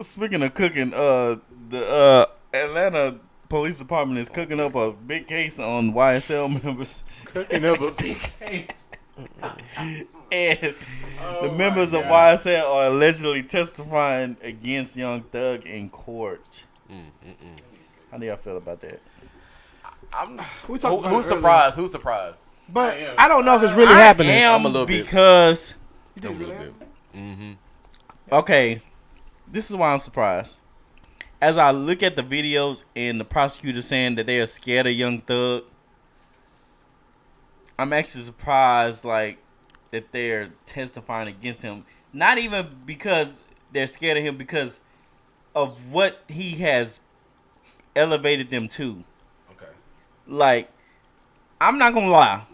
Speaking of cooking, the Atlanta Police Department is cooking up a big case on YSL members. Cooking up a big case. And the members of YSL are allegedly testifying against Young Thug in court. How do y'all feel about that? Who's surprised? Who's surprised? But I don't know if it's really happening. I'm a little because you think it's really happening? Okay, this is why I'm surprised. As I look at the videos and the prosecutor saying that they are scared of Young Thug, I'm actually surprised, like, that they're testifying against him. Not even because they're scared of him, because of what he has elevated them to. Okay. Like, I'm not gonna lie.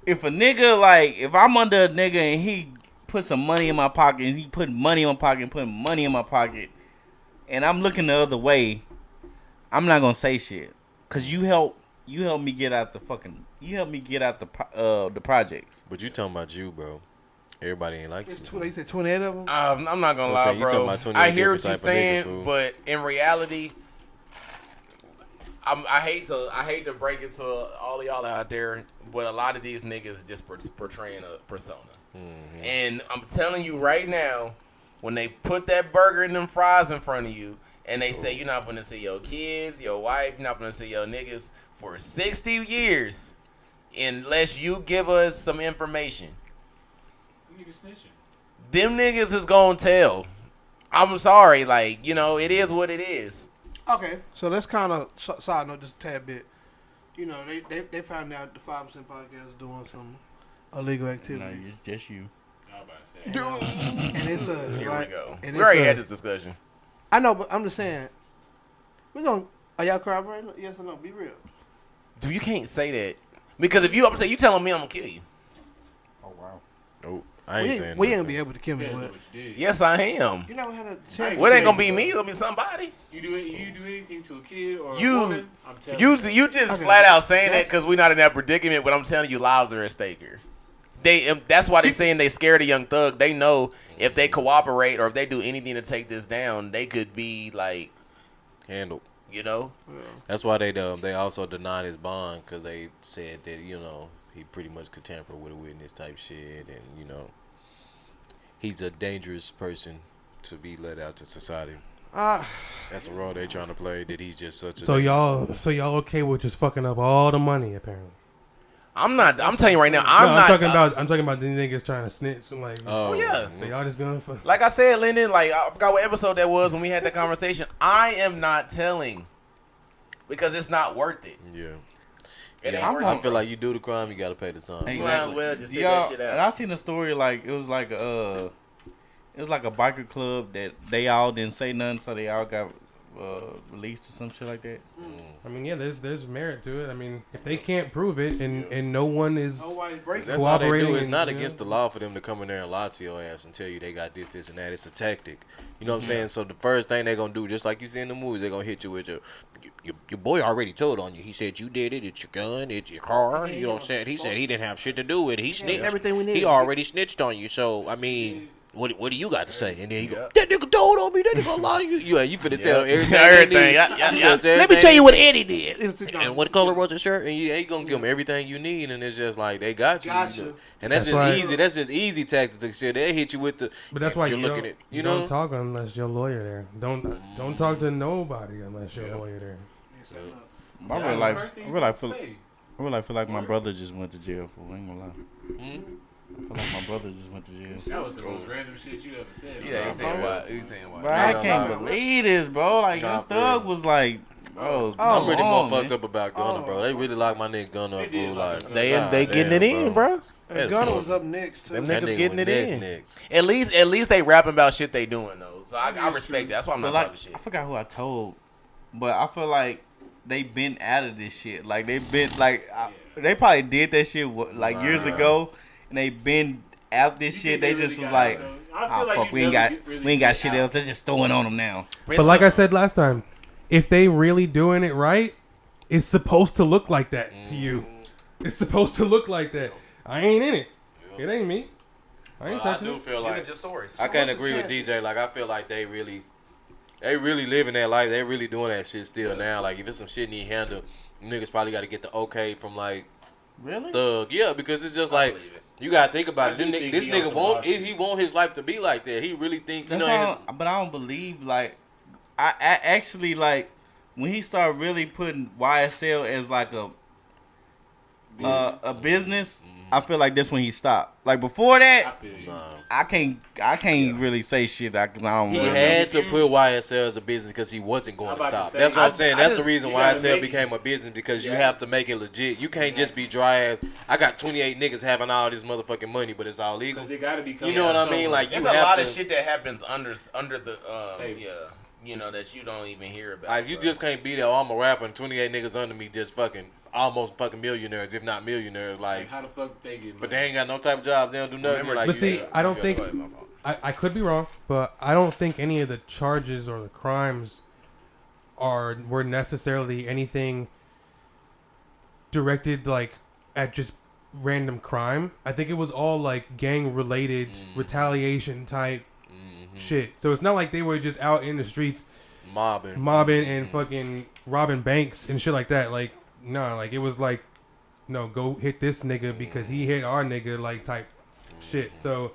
If a nigga, like, if I'm under a nigga and he put some money in my pocket, and he put money in my pocket and put money in my pocket, and I'm looking the other way, I'm not gonna say shit. Cause you helped me get out the the projects. But you talking about you, bro. Everybody ain't like you. You said 28 of them? I'm not gonna lie, bro. I hear what you're saying, but in reality, I hate to break it to all of y'all out there, but a lot of these niggas is just portraying a persona. Mm-hmm. And I'm telling you right now, when they put that burger and them fries in front of you, and they say you're not going to see your kids, your wife, you're not going to see your niggas for 60 years unless you give us some information. Niggas snitching. Them niggas is going to tell. I'm sorry. Like, you know, it is what it is. Okay. So let's kind of side note just a tad bit. You know, they found out the 5% podcast is doing some illegal activities. No, it's just you. I was about to say. And it's Here right? we go. And We already had this discussion. I know, but I'm just saying. Are y'all corroborating? Yes or no? Be real. Dude, you can't say that. Because if you telling me I'm going to kill you. Oh, wow. Oh, I ain't saying we nothing. ain't be able to kill me. Yes, I am. You never had a chance. Well, it ain't going to be me. It'll be somebody. You do anything to a kid or You- a woman, I'm telling you. You just flat out saying that because we're not in that predicament, but I'm telling you, lives are at stake here. That's why they saying they scared of Young Thug. They know if they cooperate or if they do anything to take this down, they could be like handled. You know, that's why they also denied his bond because they said that he pretty much could tamper with a witness type shit, and he's a dangerous person to be let out to society. That's the role they trying to play. That he's just such a. So y'all okay with just fucking up all the money apparently? I'm not. I'm telling you right now. I'm talking about the niggas trying to snitch. Like, oh yeah. So y'all just gonna. Like I said, Lyndon. Like I forgot what episode that was when we had that conversation. I am not telling because it's not worth it. Yeah. I feel like you do the crime, you gotta pay the time. Exactly. Might as well just sit that shit out. And I seen a story like it was like a biker club that they all didn't say nothing, so they all got released or some shit like that. I mean, yeah, there's merit to it. I mean, if they can't prove it and no one is that's all they do. It's not against the law for them to come in there and lie to your ass and tell you they got this, and that. It's a tactic. You know what I'm saying? So the first thing they're gonna do, just like you see in the movies, they're gonna hit you with your boy already told on you. He said you did it. It's your gun. It's your car. You know what I'm saying? He said he didn't have shit to do with it. He snitched. Everything we need. He already snitched on you. So I mean. What do you got to say? And then you go, that nigga told on me. That nigga lie you. You finna tell him everything. Let me tell you what Eddie did. And what color was his shirt? And you gonna give him everything you need. And it's just like they got you. And that's just easy. That's just easy tactic shit. They hit you with the. But that's why you're looking at. You know, don't talk unless your lawyer there. Don't talk to nobody unless your lawyer there. I really feel like my brother just went to jail for. I ain't gonna lie. I feel like my brother just went to jail. That was the most random shit you ever said. Yeah, he's saying why. Bro, I can't believe this, bro. Like, Young Thug was like, bro. I'm really more fucked up about Gunna, bro. They really locked my nigga Gunna up, bro. Like, they getting it in, bro. And Gunna was up next, too. Them niggas getting it in. At least they rapping about shit they doing, though. So I respect that. That's why I'm not talking shit. I forgot who I told, but I feel like they been out of this shit. Like, they been, like, they probably did that shit, like, years ago. And they been out this shit. They just was like, fuck, we ain't got shit else. They're just throwing on them now. But like I said last time, if they really doing it right, it's supposed to look like that to you. It's supposed to look like that. I ain't in it. It ain't me. I ain't I touching do it. feel These are like just stories. I can't what's the agree with chances? DJ. Like I feel like they really living that life. They really doing that shit still now. Like if it's some shit need handled, niggas probably got to get the okay from like Really? Thug. Yeah, because it's just I like believe it. you gotta think about I it. do This think this he on nigga some want wild shit. he want his life to be like that. He really think you That's know. all, but I don't believe like I actually like when he started really putting YSL as like a business. I feel like that's when he stopped. Like before I that, feel you. I can't really say shit because I don't. He really had If to you- put YSL as a business because he wasn't going I'm to about to stop. say, That's what I'm I- saying. I That's just- the reason you gotta YSL make it. became a business because you Yes. have to make it legit. You can't just be dry as I got 28 niggas having all this motherfucking money, but it's all legal. Because they got to be coming You know what out I mean? somewhere. Like you There's a have lot to, of shit that happens under the Table. that you don't even hear about. Like you bro. just can't be there. Oh, I'm a rapper and 28 niggas under me just fucking almost fucking millionaires, if not millionaires. Like, Like, how the fuck they get money? but they ain't got no type of jobs. They don't do nothing. Remember- Like, But you- see, I don't you think Go ahead, my fault. I could be wrong, but I don't think any of the charges or the crimes were necessarily anything directed like at just random crime. I think it was all like gang related retaliation type shit. So it's not like they were just out in the streets mobbing and fucking robbing banks and shit like that. Like, nah, like it was like, no, go hit this nigga because he hit our nigga, like type shit. So,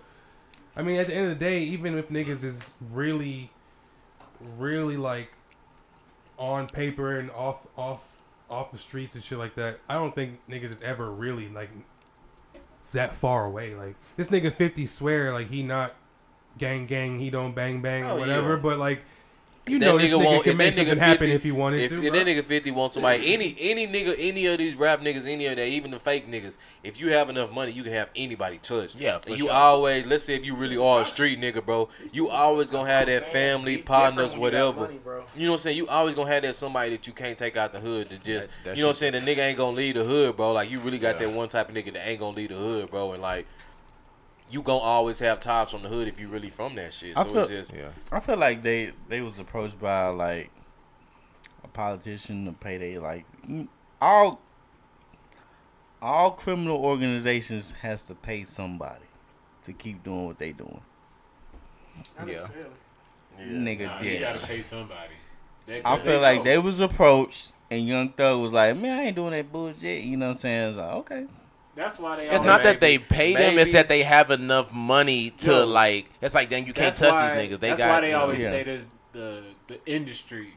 I mean, at the end of the day, even if niggas is really like on paper and off the streets and shit like that, I don't think niggas is ever really like that far away. Like this nigga 50 swear like he not gang, he don't bang or Oh, whatever, yeah. but like. You That know this nigga nigga won't- can if make that nigga something happen 50 if he wanted If to. that bro. nigga 50 wants somebody, any nigga, any of these rap niggas, any of that, even the fake niggas, if you have enough money, you can have anybody touched. Yeah, for and you sure. always, let's say if you really are a street nigga, bro, you always gonna have that family, partners, whatever. You know what I'm saying? You always gonna have that somebody that you can't take out the hood to just, That you know what I'm shit- saying? The nigga ain't gonna leave the hood, bro. Like you really got that one type of nigga that ain't gonna leave the hood, bro, and like. You gonna always have ties from the hood if you really from that shit. So it's just I feel like they was approached by like a politician to pay they like all criminal organizations has to pay somebody to keep doing what they doing. Yeah. Nigga, Nah, you yes. got to pay somebody. I feel like they was approached and Young Thug was like, man, I ain't doing that bullshit. You know what I'm saying? It's like, okay. That's why they. It's always- not that they pay them; it's maybe- that they have enough money to Yo, like. It's like then you can't That's touch why, these niggas. They that's got. why they you know, always Yeah. say there's the industry,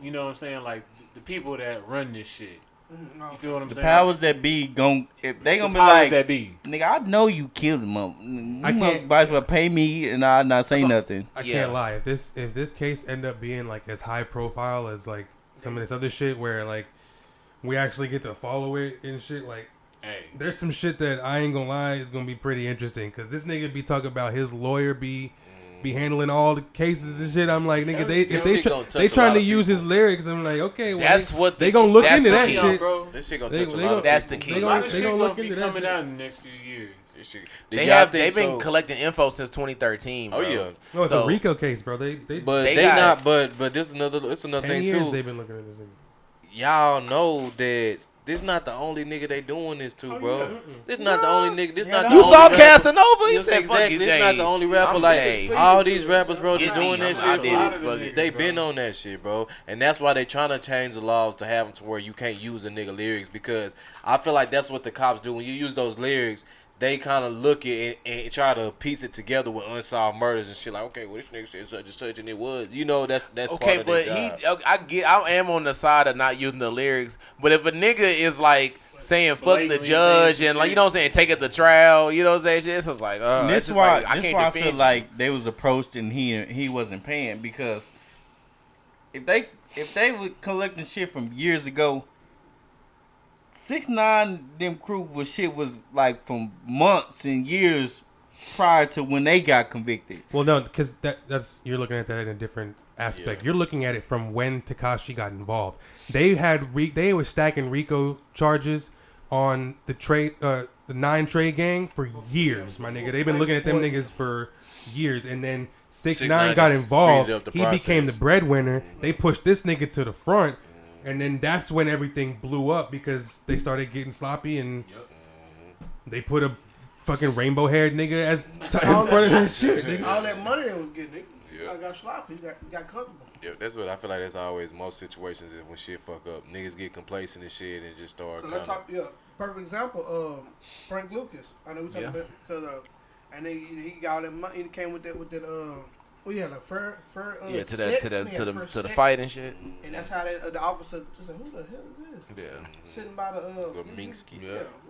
you know what I'm saying? Like the people that run this shit. You feel what I'm The saying? powers that be if they The gonna be powers like, that be. nigga, I know you killed him. You I can't- might as well pay me and I not say nothing. I Yeah. can't lie. If this case end up being like as high profile as like some of this other shit where like we actually get to follow it and shit, like Hey, there's some shit that I ain't gonna lie is gonna be pretty interesting because this nigga be talking about his lawyer be handling all the cases and shit. I'm like, nigga, This shit gonna touch they a trying lot to of use people. his lyrics. I'm like, okay, well, That's they, what they the gonna key- look that's into the that key, shit. bro. this shit gonna They- touch a they lot gonna- of That's people. the key. They a lot gonna- of they shit gonna gonna look be into that coming shit. out in the next few years. This shit- They y'all have. think They've been so? collecting info since 2013. Bro. Oh yeah, No, it's So- a RICO case, bro. They but They they, got- not. But this another. It's another 10 thing years too. they've been looking at this nigga. Y'all know that this not the only nigga they doing this to, bro. yeah. This not the only nigga. This not the You only saw rapper. Casanova? He Yes, said, exactly. "Fuck This it, not the only rapper. Like hey, all these rappers, bro, Get they doing me. that I shit. did it. bro. Fuck it. They been on that shit, bro, and that's why they trying to change the laws to have them to where you can't use a nigga lyrics because I feel like that's what the cops do when you use those lyrics. They kind of look at it and try to piece it together with unsolved murders and shit. Like, okay, well, this nigga said such and such, and it was, you know, that's part Okay, of their but job. I am on the side of not using the lyrics. But if a nigga is like saying fuck the Blatantly judge saying and like shit. you know what I'm saying, take it to trial, you know what I'm saying? It's just like, That's it's just why. like, I That's can't why I defend feel you. like they was approached and he wasn't paying because if they were collecting shit from years ago, 6ix9ine them crew was like from months and years prior to when they got convicted. Well, no, because that's you're looking at that in a different aspect. Yeah. You're looking at it from when Tekashi got involved. They were stacking RICO charges on the 9 Trey gang for years, my nigga. They've been looking at them niggas for years, and then 6ix9ine got just involved. speeded up the He became the process. breadwinner. They pushed this nigga to the front, and then that's when everything blew up because they started getting sloppy and they put a fucking rainbow haired nigga as in front of that shit. Nigga. All that money they was getting, I got sloppy. Got comfortable. Yeah, that's what I feel like. That's always most situations is when shit fuck up. Niggas get complacent and shit and just start. Perfect example. Frank Lucas. I know we talking about because and he got all that money. He came with that the fur to the fight and shit. And that's how the officer said, "Who the hell is this?" Yeah, sitting by the Minsky.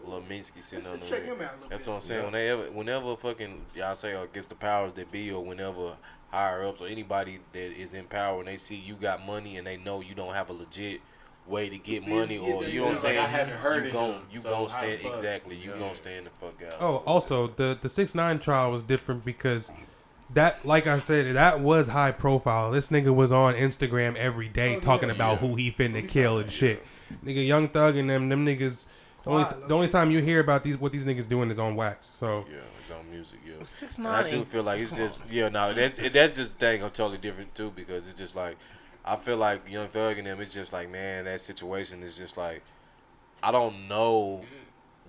Little Minsky sitting on the. Check him out a little That's bit. what I'm saying. Whenever fucking y'all say against the powers that be, or whenever higher ups or anybody that is in power and they see you got money and they know you don't have a legit way to get money, or you know what I'm saying, I haven't heard you gon' stand exactly. You gon' stand the fuck out. Oh, also the 6ix9ine trial was different because that, like I said, that was high profile. This nigga was on Instagram every day talking about who he finna kill and shit. Nigga, Young Thug and them niggas. The only time you hear about what these niggas doing is on wax. So yeah, it's on music. Yeah, 6ix9ine. I do feel like it's just that's just a thing. I'm totally different too because it's just like I feel like Young Thug and them. It's just like, man, that situation is just like I don't know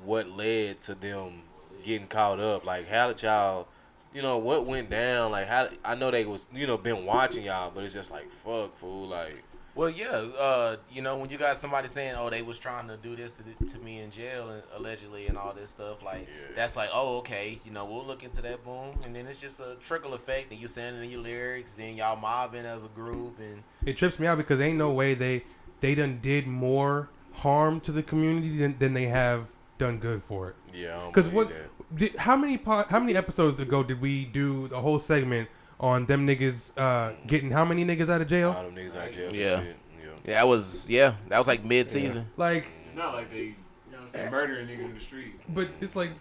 what led to them getting caught up. Like how did y'all, what went down? Like how I know they was been watching y'all, but it's just like fuck fool like. Well, yeah, when you got somebody saying, "Oh, they was trying to do this to me in jail, and allegedly, and all this stuff," like that's like, "Oh, okay, we'll look into that." Boom, and then it's just a trickle effect, and you saying it in your lyrics, then y'all mobbing as a group, and it trips me out because ain't no way they done did more harm to the community than they have done good for it. Yeah, because how many episodes ago did we do the whole segment on them niggas getting how many niggas out of jail? All them niggas out of jail. Yeah, that was like mid-season. Like it's not like they, murdering niggas in the street. But it's like.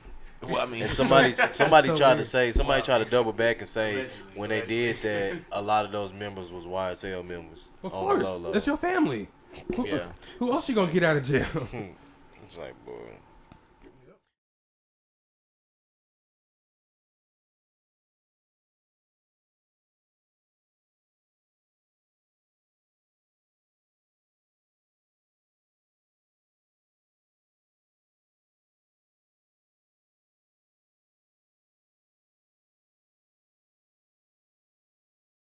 Well, I mean, and somebody so tried weird. to double back and say Allegedly, when they did that, a lot of those members was YSL members. Of on the course, low. that's your family. Who else you gonna get out of jail? It's like, boy.